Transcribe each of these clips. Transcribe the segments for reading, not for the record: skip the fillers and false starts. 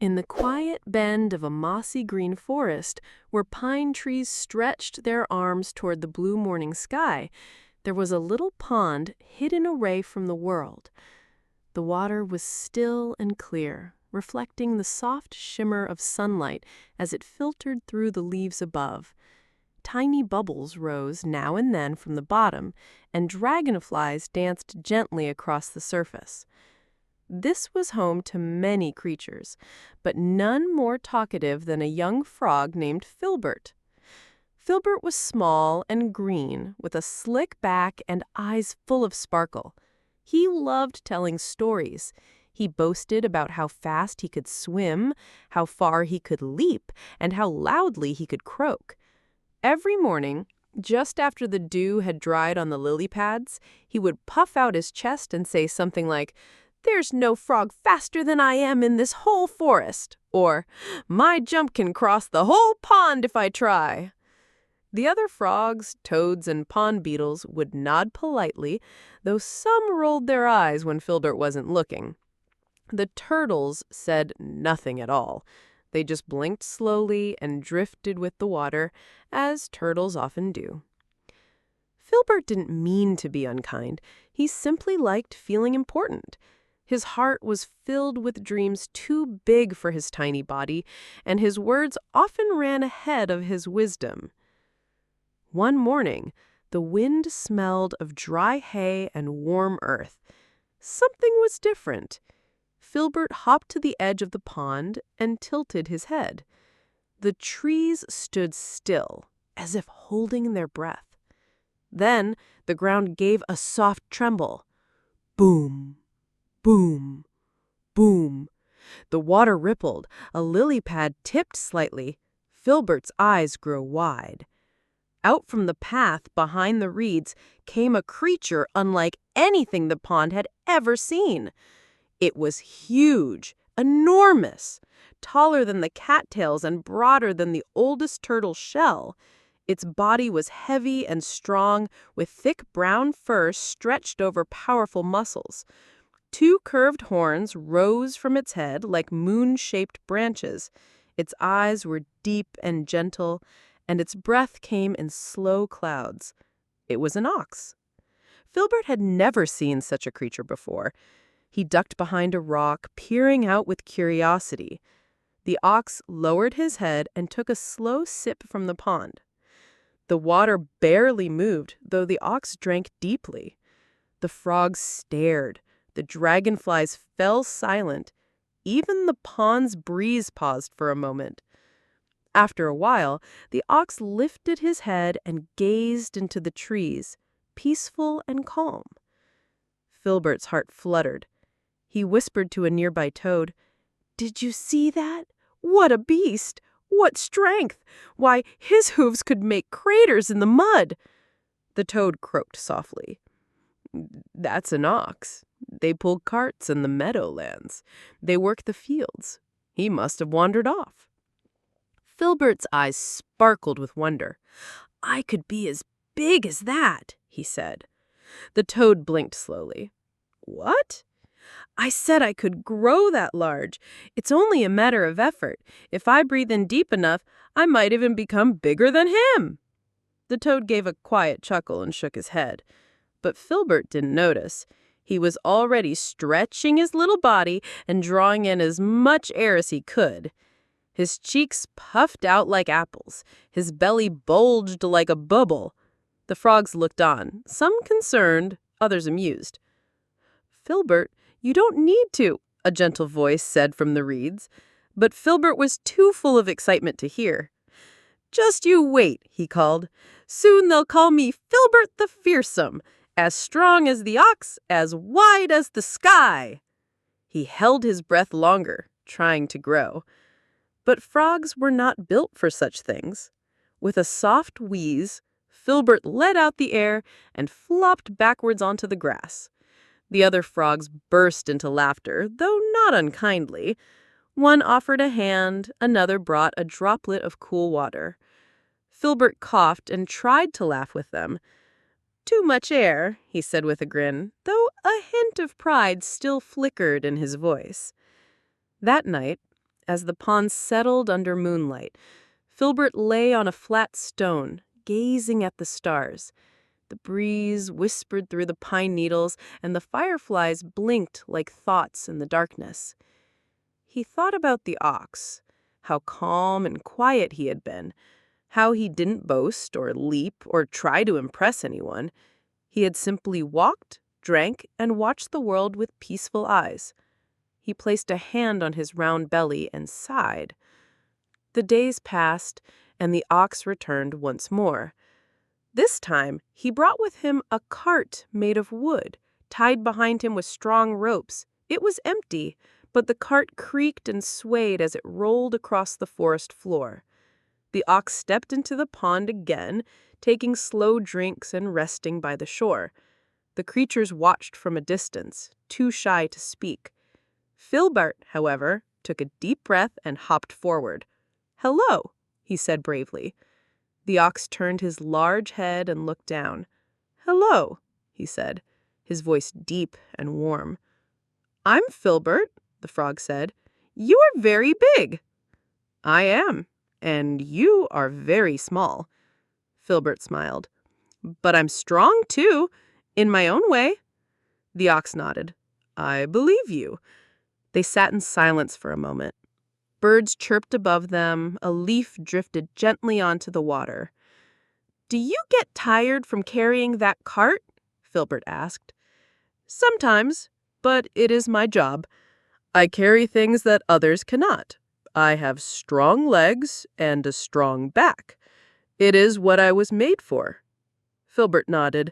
In the quiet bend of a mossy green forest, where pine trees stretched their arms toward the blue morning sky, there was a little pond hidden away from the world. The water was still and clear, reflecting the soft shimmer of sunlight as it filtered through the leaves above. Tiny bubbles rose now and then from the bottom, and dragonflies danced gently across the surface. This was home to many creatures, but none more talkative than a young frog named Filbert. Filbert was small and green, with a slick back and eyes full of sparkle. He loved telling stories. He boasted about how fast he could swim, how far he could leap, and how loudly he could croak. Every morning, just after the dew had dried on the lily pads, he would puff out his chest and say something like, "There's no frog faster than I am in this whole forest," or, "My jump can cross the whole pond if I try." The other frogs, toads, and pond beetles would nod politely, though some rolled their eyes when Filbert wasn't looking. The turtles said nothing at all. They just blinked slowly and drifted with the water, as turtles often do. Filbert didn't mean to be unkind. He simply liked feeling important. His heart was filled with dreams too big for his tiny body, and his words often ran ahead of his wisdom. One morning, the wind smelled of dry hay and warm earth. Something was different. Filbert hopped to the edge of the pond and tilted his head. The trees stood still, as if holding their breath. Then the ground gave a soft tremble. Boom, boom, boom. The water rippled. A lily pad tipped slightly. Filbert's eyes grew wide. Out from the path behind the reeds came a creature unlike anything the pond had ever seen. It was huge, enormous, taller than the cattails and broader than the oldest turtle's shell. Its body was heavy and strong, with thick brown fur stretched over powerful muscles. Two curved horns rose from its head like moon-shaped branches. Its eyes were deep and gentle, and its breath came in slow clouds. It was an ox. Filbert had never seen such a creature before. He ducked behind a rock, peering out with curiosity. The ox lowered his head and took a slow sip from the pond. The water barely moved, though the ox drank deeply. The frogs stared. The dragonflies fell silent. Even the pond's breeze paused for a moment. After a while, the ox lifted his head and gazed into the trees, peaceful and calm. Filbert's heart fluttered. He whispered to a nearby toad, "Did you see that? What a beast! What strength! Why, his hooves could make craters in the mud." The toad croaked softly. "That's an ox. They pull carts in the meadowlands. They work the fields. He must have wandered off." Filbert's eyes sparkled with wonder. "I could be as big as that," he said. The toad blinked slowly. "What?" "I said I could grow that large. It's only a matter of effort. If I breathe in deep enough, I might even become bigger than him." The toad gave a quiet chuckle and shook his head. But Filbert didn't notice. He was already stretching his little body and drawing in as much air as he could. His cheeks puffed out like apples. His belly bulged like a bubble. The frogs looked on, some concerned, others amused. "Filbert, you don't need to," a gentle voice said from the reeds. But Filbert was too full of excitement to hear. "Just you wait," he called. "Soon they'll call me Filbert the Fearsome, as strong as the ox, as wide as the sky." He held his breath longer, trying to grow. But frogs were not built for such things. With a soft wheeze, Filbert let out the air and flopped backwards onto the grass. The other frogs burst into laughter, though not unkindly. One offered a hand, another brought a droplet of cool water. Filbert coughed and tried to laugh with them. "Too much air," he said with a grin, though a hint of pride still flickered in his voice. That night, As the pond settled under moonlight, Filbert lay on a flat stone, gazing at the stars. The breeze whispered through the pine needles, and the fireflies blinked like thoughts in the darkness. He thought about the ox, how calm and quiet he had been, how he didn't boast or leap or try to impress anyone. He had simply walked, drank, and watched the world with peaceful eyes. He placed a hand on his round belly and sighed. The days passed, and the ox returned once more. This time, he brought with him a cart made of wood, tied behind him with strong ropes. It was empty, but the cart creaked and swayed as it rolled across the forest floor. The ox stepped into the pond again, taking slow drinks and resting by the shore. The creatures watched from a distance, too shy to speak. Filbert, however, took a deep breath and hopped forward. "Hello," he said bravely. The ox turned his large head and looked down. "Hello," he said, his voice deep and warm. "I'm Filbert," the frog said. "You are very big." "I am, and you are very small." Filbert smiled. "But I'm strong, too, in my own way." The ox nodded. "I believe you." They sat in silence for a moment. Birds chirped above them, a leaf drifted gently onto the water. "Do you get tired from carrying that cart?" Filbert asked. "Sometimes, but it is my job. I carry things that others cannot. I have strong legs and a strong back. It is what I was made for." Filbert nodded.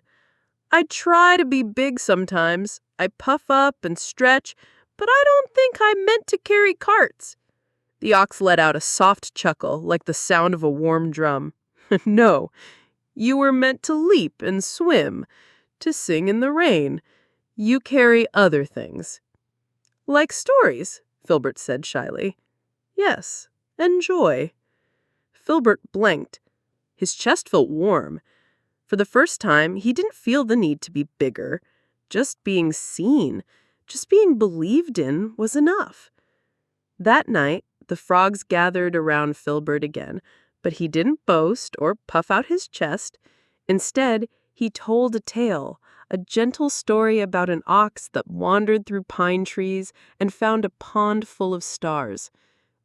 "I try to be big sometimes. I puff up and stretch, but I don't think I'm meant to carry carts." The ox let out a soft chuckle, like the sound of a warm drum. "No, you were meant to leap and swim, to sing in the rain. You carry other things." "Like stories," Filbert said shyly. "Yes, and joy." Filbert blinked. His chest felt warm. For the first time, he didn't feel the need to be bigger. Just being seen, just being believed in was enough. That night, the frogs gathered around Filbert again, but he didn't boast or puff out his chest. Instead, he told a tale, a gentle story about an ox that wandered through pine trees and found a pond full of stars.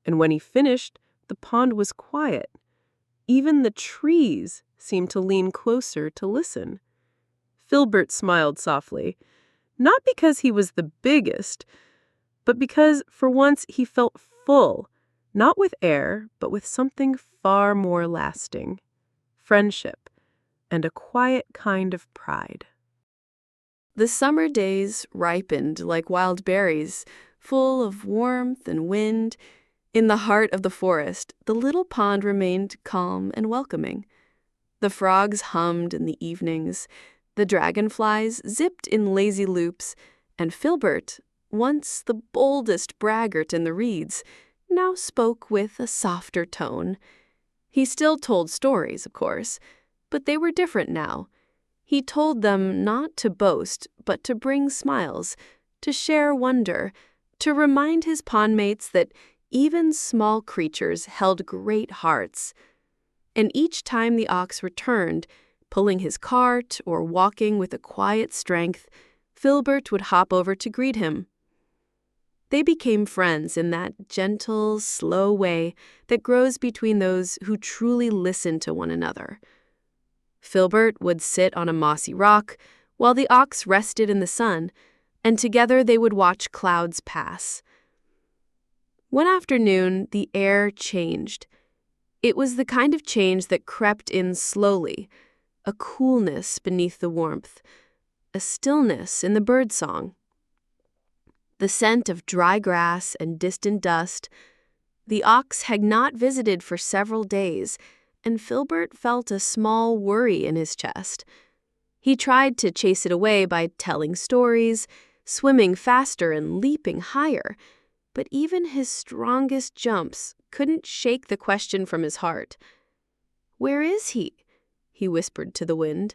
And when he finished, the pond was quiet. Even the trees seemed to lean closer to listen. Filbert smiled softly, not because he was the biggest, but because for once he felt full, not with air, but with something far more lasting: friendship and a quiet kind of pride. The summer days ripened like wild berries, full of warmth and wind. In the heart of the forest, the little pond remained calm and welcoming. The frogs hummed in the evenings, the dragonflies zipped in lazy loops, and Filbert, once the boldest braggart in the reeds, now spoke with a softer tone. He still told stories, of course, but they were different now. He told them not to boast, but to bring smiles, to share wonder, to remind his pondmates that even small creatures held great hearts. And each time the ox returned, pulling his cart or walking with a quiet strength, Filbert would hop over to greet him. They became friends in that gentle, slow way that grows between those who truly listen to one another. Filbert would sit on a mossy rock while the ox rested in the sun, and together they would watch clouds pass. One afternoon, the air changed. It was the kind of change that crept in slowly, a coolness beneath the warmth, a stillness in the birdsong. The scent of dry grass and distant dust. The ox had not visited for several days, and Filbert felt a small worry in his chest. He tried to chase it away by telling stories, swimming faster and leaping higher, but even his strongest jumps couldn't shake the question from his heart. "Where is he?" he whispered to the wind.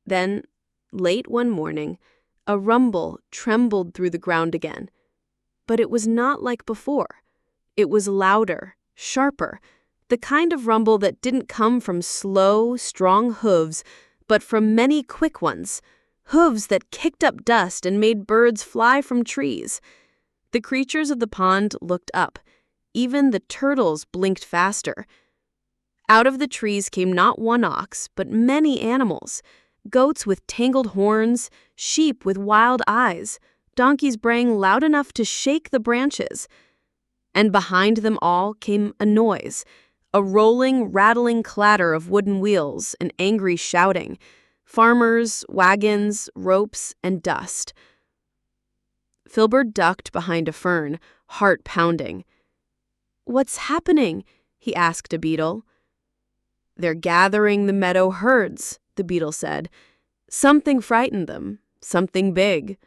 Then, late one morning, a rumble trembled through the ground again. But it was not like before. It was louder, sharper, the kind of rumble that didn't come from slow, strong hooves, but from many quick ones, hooves that kicked up dust and made birds fly from trees. The creatures of the pond looked up. Even the turtles blinked faster. Out of the trees came not one ox, but many animals. Goats with tangled horns, sheep with wild eyes, donkeys braying loud enough to shake the branches. And behind them all came a noise, a rolling, rattling clatter of wooden wheels and angry shouting, farmers, wagons, ropes, and dust. Filbert ducked behind a fern, heart pounding. "What's happening?" he asked a beetle. "They're gathering the meadow herds," the beetle said. "Something frightened them, something big."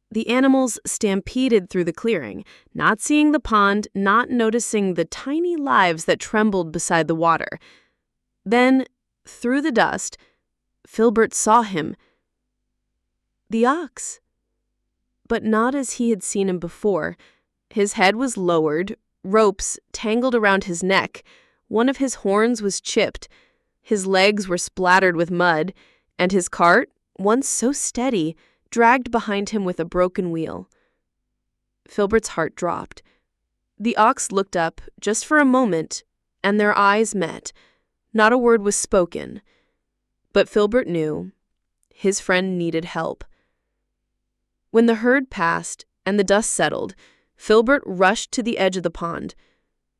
The animals stampeded through the clearing, not seeing the pond, not noticing the tiny lives that trembled beside the water. Then, through the dust, Filbert saw him. The ox. But not as he had seen him before. His head was lowered, ropes tangled around his neck, one of his horns was chipped, his legs were splattered with mud, and his cart, once so steady, dragged behind him with a broken wheel. Filbert's heart dropped. The ox looked up just for a moment, and their eyes met. Not a word was spoken. But Filbert knew his friend needed help. When the herd passed and the dust settled, Filbert rushed to the edge of the pond.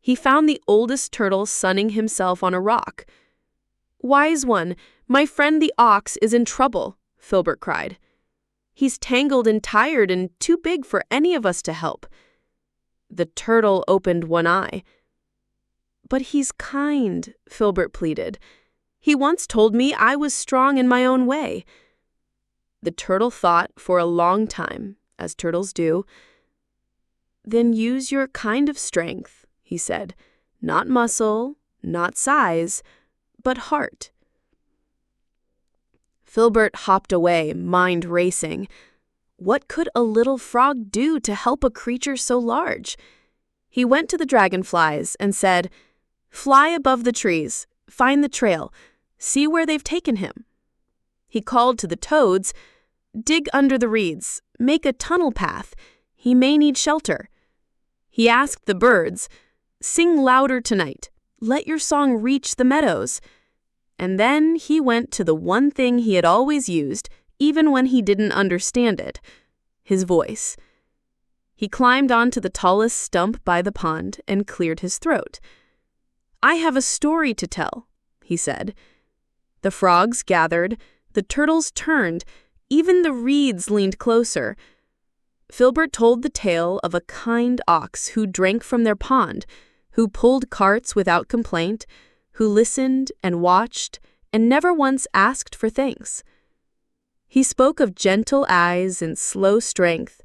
He found the oldest turtle sunning himself on a rock. "Wise one, my friend the ox is in trouble," Filbert cried. "He's tangled and tired and too big for any of us to help." The turtle opened one eye. "But he's kind," Filbert pleaded. "He once told me I was strong in my own way." The turtle thought for a long time, as turtles do. "Then use your kind of strength," he said. "Not muscle, not size, but heart." Filbert hopped away, mind racing. What could a little frog do to help a creature so large? He went to the dragonflies and said, "Fly above the trees, find the trail, see where they've taken him." He called to the toads, "Dig under the reeds, make a tunnel path, he may need shelter." He asked the birds, "Sing louder tonight, let your song reach the meadows." And then he went to the one thing he had always used, even when he didn't understand it, his voice. He climbed onto the tallest stump by the pond and cleared his throat. "I have a story to tell," he said. The frogs gathered, the turtles turned, even the reeds leaned closer. Filbert told the tale of a kind ox who drank from their pond, who pulled carts without complaint, who listened and watched and never once asked for thanks. He spoke of gentle eyes and slow strength,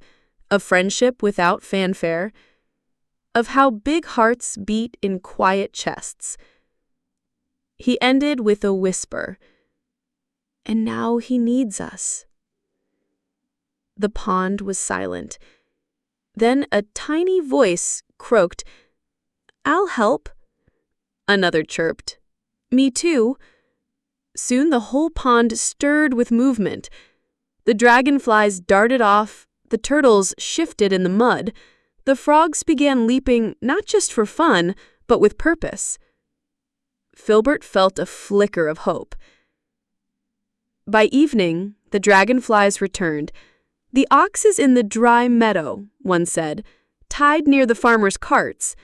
of friendship without fanfare, of how big hearts beat in quiet chests. He ended with a whisper, "And now he needs us." The pond was silent. Then a tiny voice croaked, "I'll help." Another chirped, "Me too." Soon the whole pond stirred with movement. The dragonflies darted off, the turtles shifted in the mud, the frogs began leaping not just for fun, but with purpose. Filbert felt a flicker of hope. By evening, the dragonflies returned. "The ox is in the dry meadow," one said, "tied near the farmer's carts.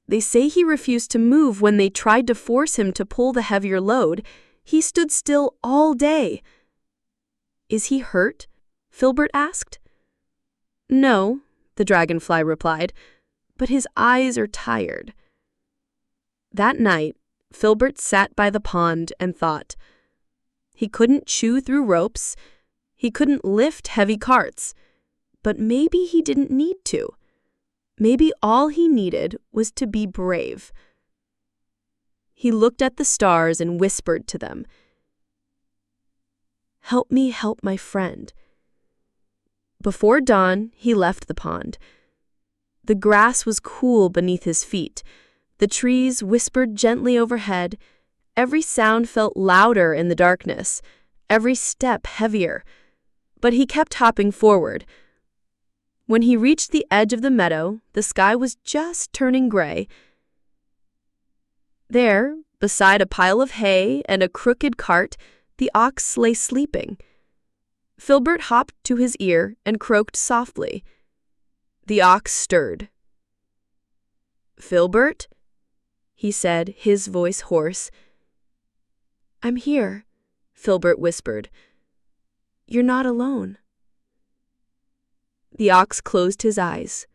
They say he refused to move when they tried to force him to pull the heavier load. He stood still all day." "Is he hurt?" Filbert asked. "No," the dragonfly replied, "but his eyes are tired." That night, Filbert sat by the pond and thought. He couldn't chew through ropes, he couldn't lift heavy carts, but maybe he didn't need to. Maybe all he needed was to be brave. He looked at the stars and whispered to them, "Help me help my friend." Before dawn, he left the pond. The grass was cool beneath his feet. The trees whispered gently overhead. Every sound felt louder in the darkness, every step heavier. But he kept hopping forward. When he reached the edge of the meadow, the sky was just turning gray. There, beside a pile of hay and a crooked cart, the ox lay sleeping. Filbert hopped to his ear and croaked softly. The ox stirred. "Filbert?" he said, his voice hoarse. "I'm here," Filbert whispered. "You're not alone." The ox closed his eyes.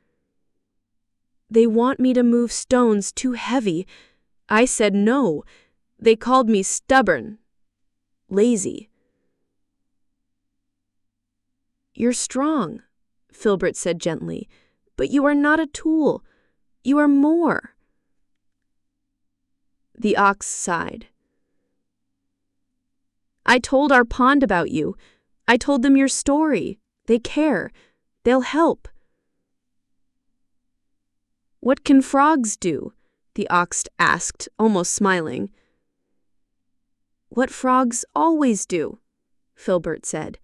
"They want me to move stones too heavy. I said no. They called me stubborn, lazy." "You're strong," Filbert said gently, "but you are not a tool. You are more." The ox sighed. "I told our pond about you. I told them your story. They care. They'll help." "What can frogs do?" the ox asked, almost smiling. "What frogs always do," Filbert said.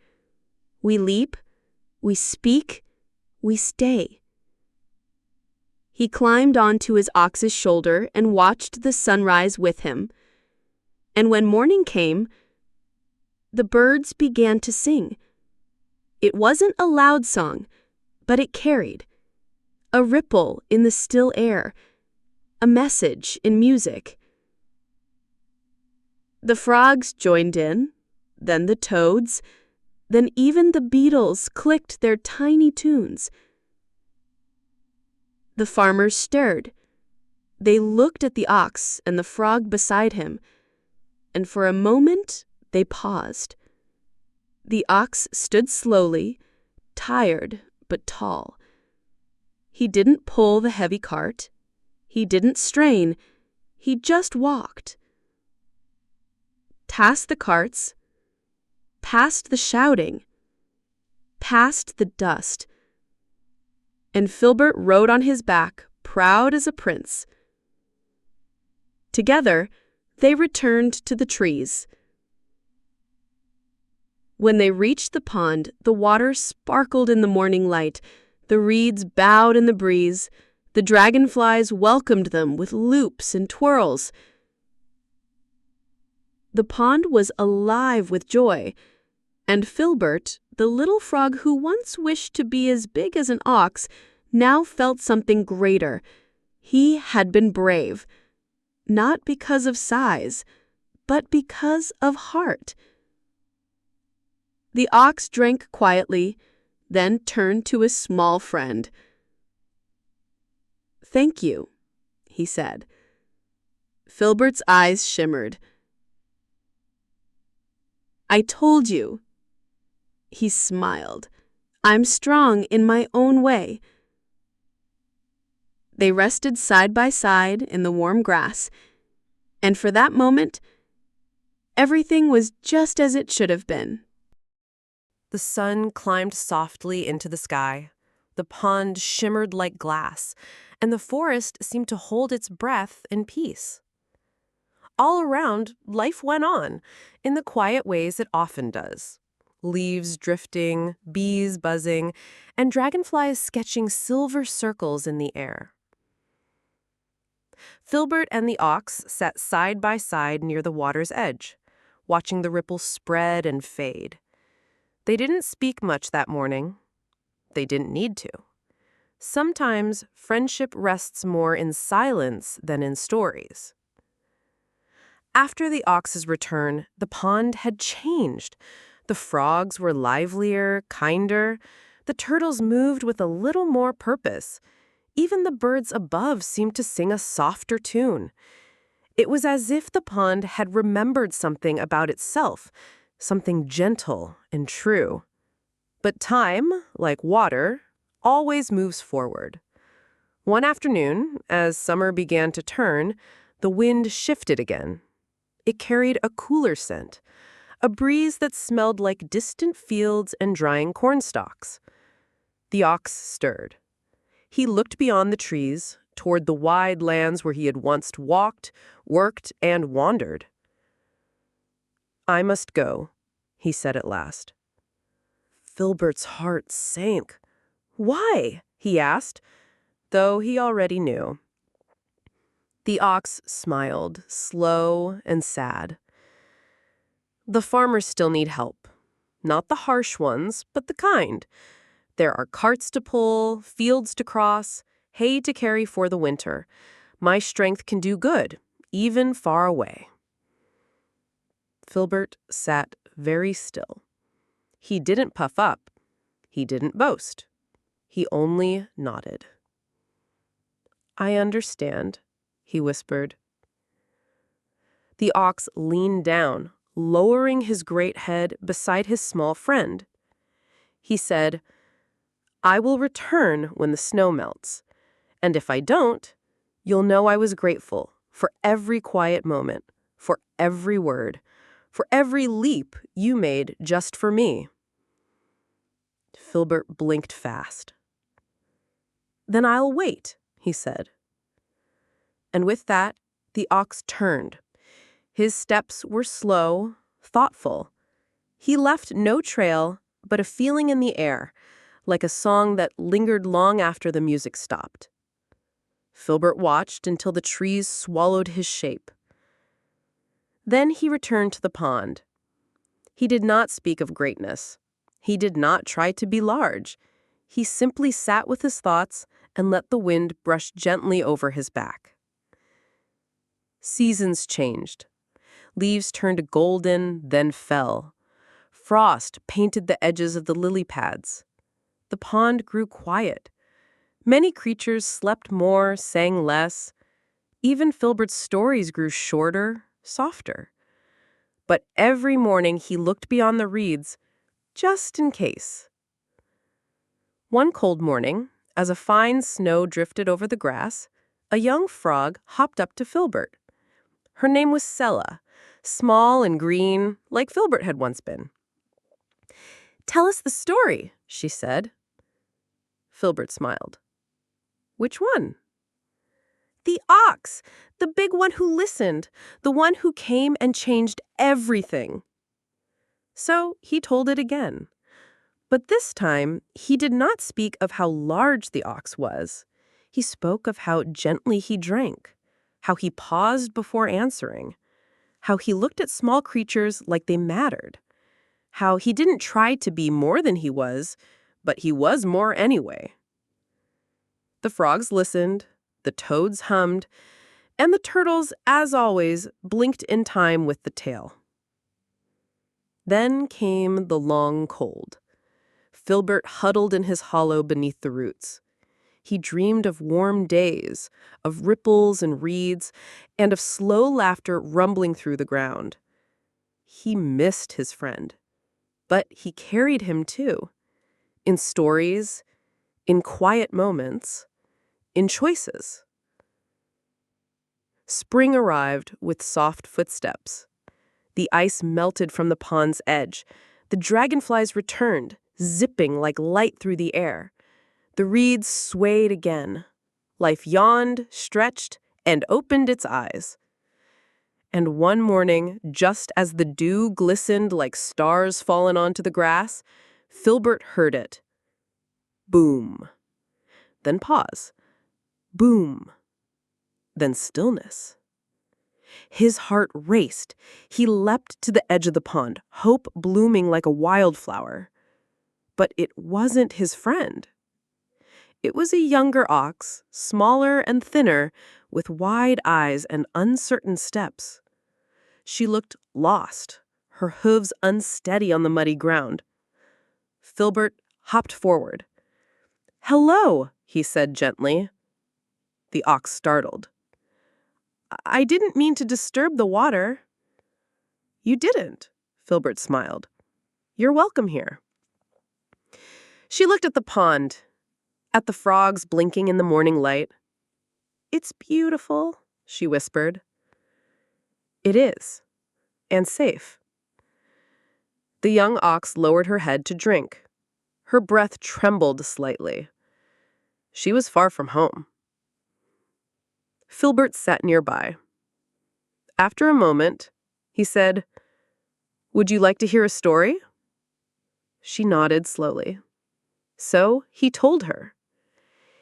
"We leap, we speak, we stay." He climbed onto his ox's shoulder and watched the sunrise with him. And when morning came, the birds began to sing. It wasn't a loud song, but it carried a ripple in the still air, a message in music. The frogs joined in, then the toads, then even the beetles clicked their tiny tunes. The farmers stirred. They looked at the ox and the frog beside him, and for a moment they paused. The ox stood slowly, tired but tall. He didn't pull the heavy cart. He didn't strain. He just walked. Past the carts, past the shouting, past the dust. And Filbert rode on his back, proud as a prince. Together, they returned to the trees. When they reached the pond, the water sparkled in the morning light. The reeds bowed in the breeze. The dragonflies welcomed them with loops and twirls. The pond was alive with joy, and Filbert, the little frog who once wished to be as big as an ox, now felt something greater. He had been brave, not because of size, but because of heart. The ox drank quietly, then turned to his small friend. "Thank you," he said. Filbert's eyes shimmered. "I told you." He smiled. "I'm strong in my own way." They rested side by side in the warm grass, and for that moment, everything was just as it should have been. The sun climbed softly into the sky. The pond shimmered like glass, and the forest seemed to hold its breath in peace. All around, life went on, in the quiet ways it often does. Leaves drifting, bees buzzing, and dragonflies sketching silver circles in the air. Filbert and the ox sat side by side near the water's edge, watching the ripples spread and fade. They didn't speak much that morning. They didn't need to. Sometimes friendship rests more in silence than in stories. After the ox's return, the pond had changed. The frogs were livelier, kinder. The turtles moved with a little more purpose. Even the birds above seemed to sing a softer tune. It was as if the pond had remembered something about itself, something gentle and true. But time, like water, always moves forward. One afternoon, as summer began to turn, the wind shifted again. It carried a cooler scent, a breeze that smelled like distant fields and drying cornstalks. The ox stirred. He looked beyond the trees, toward the wide lands where he had once walked, worked, and wandered. "I must go," he said at last. Filbert's heart sank. "Why?" he asked, though he already knew. The ox smiled, slow and sad. "The farmers still need help. Not the harsh ones, but the kind. There are carts to pull, fields to cross, hay to carry for the winter. My strength can do good, even far away." Filbert sat very still. He didn't puff up. He didn't boast. He only nodded. "I understand," he whispered. The ox leaned down, lowering his great head beside his small friend. He said, "I will return when the snow melts. And if I don't, you'll know I was grateful for every quiet moment, for every word, for every leap you made just for me." Filbert blinked fast. "Then I'll wait," he said. And with that, the ox turned. His steps were slow, thoughtful. He left no trail, but a feeling in the air, like a song that lingered long after the music stopped. Filbert watched until the trees swallowed his shape. Then he returned to the pond. He did not speak of greatness. He did not try to be large. He simply sat with his thoughts and let the wind brush gently over his back. Seasons changed. Leaves turned golden, then fell. Frost painted the edges of the lily pads. The pond grew quiet. Many creatures slept more, sang less. Even Filbert's stories grew shorter, softer. But every morning he looked beyond the reeds, just in case. One cold morning, as a fine snow drifted over the grass, a young frog hopped up to Filbert. Her name was Sella, small and green, like Filbert had once been. "Tell us the story," she said. Filbert smiled. "Which one?" "The ox, the big one who listened, the one who came and changed everything." So he told it again. But this time, he did not speak of how large the ox was. He spoke of how gently he drank, how he paused before answering, how he looked at small creatures like they mattered, how he didn't try to be more than he was, but he was more anyway. The frogs listened, the toads hummed, and the turtles, as always, blinked in time with the tale. Then came the long cold. Filbert huddled in his hollow beneath the roots. He dreamed of warm days, of ripples and reeds, and of slow laughter rumbling through the ground. He missed his friend, but he carried him too, in stories, in quiet moments, in choices. Spring arrived with soft footsteps. The ice melted from the pond's edge. The dragonflies returned, zipping like light through the air. The reeds swayed again. Life yawned, stretched, and opened its eyes. And one morning, just as the dew glistened like stars fallen onto the grass, Filbert heard it. Boom. Then pause. Boom. Then stillness. His heart raced. He leapt to the edge of the pond, hope blooming like a wildflower. But it wasn't his friend. It was a younger ox, smaller and thinner, with wide eyes and uncertain steps. She looked lost, her hooves unsteady on the muddy ground. Filbert hopped forward. "Hello," he said gently. The ox startled. "I didn't mean to disturb the water." "You didn't," Filbert smiled. "You're welcome here." She looked at the pond, at the frogs blinking in the morning light. "It's beautiful," she whispered. "It is, and safe." The young ox lowered her head to drink. Her breath trembled slightly. She was far from home. Filbert sat nearby. After a moment, he said, "Would you like to hear a story?" She nodded slowly. So he told her.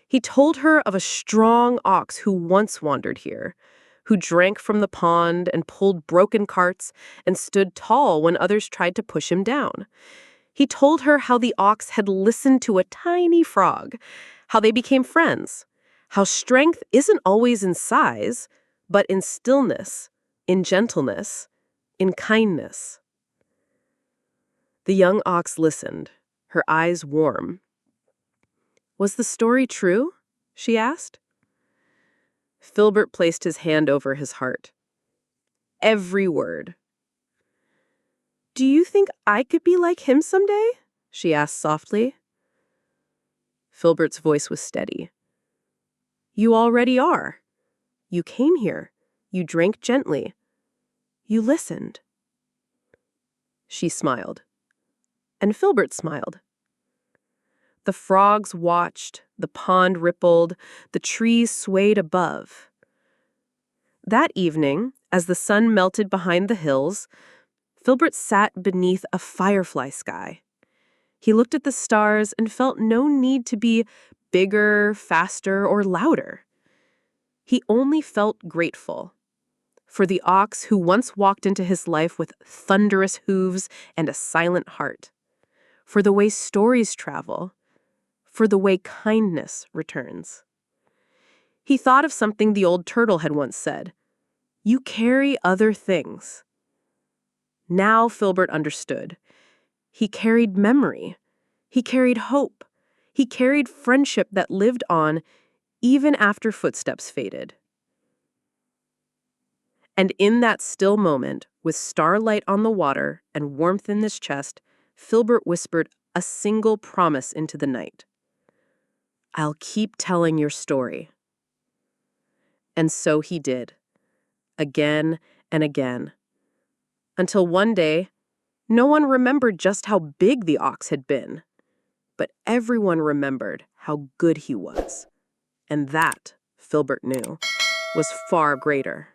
He told her of a strong ox who once wandered here, who drank from the pond and pulled broken carts and stood tall when others tried to push him down. He told her how the ox had listened to a tiny frog, how they became friends, how strength isn't always in size, but in stillness, in gentleness, in kindness. The young ox listened, her eyes warm. "Was the story true?" she asked. Filbert placed his hand over his heart. "Every word." "Do you think I could be like him someday?" she asked softly. Filbert's voice was steady. "You already are. You came here. You drank gently. You listened." She smiled. And Filbert smiled. The frogs watched, the pond rippled, the trees swayed above. That evening, as the sun melted behind the hills, Filbert sat beneath a firefly sky. He looked at the stars and felt no need to be bigger, faster, or louder. He only felt grateful for the ox who once walked into his life with thunderous hooves and a silent heart, for the way stories travel, for the way kindness returns. He thought of something the old turtle had once said, "You carry other things." Now Filbert understood. He carried memory. He carried hope. He carried friendship that lived on even after footsteps faded. And in that still moment, with starlight on the water and warmth in his chest, Filbert whispered a single promise into the night. "I'll keep telling your story." And so he did, again and again, until one day, no one remembered just how big the ox had been, but everyone remembered how good he was. And that, Filbert knew, was far greater.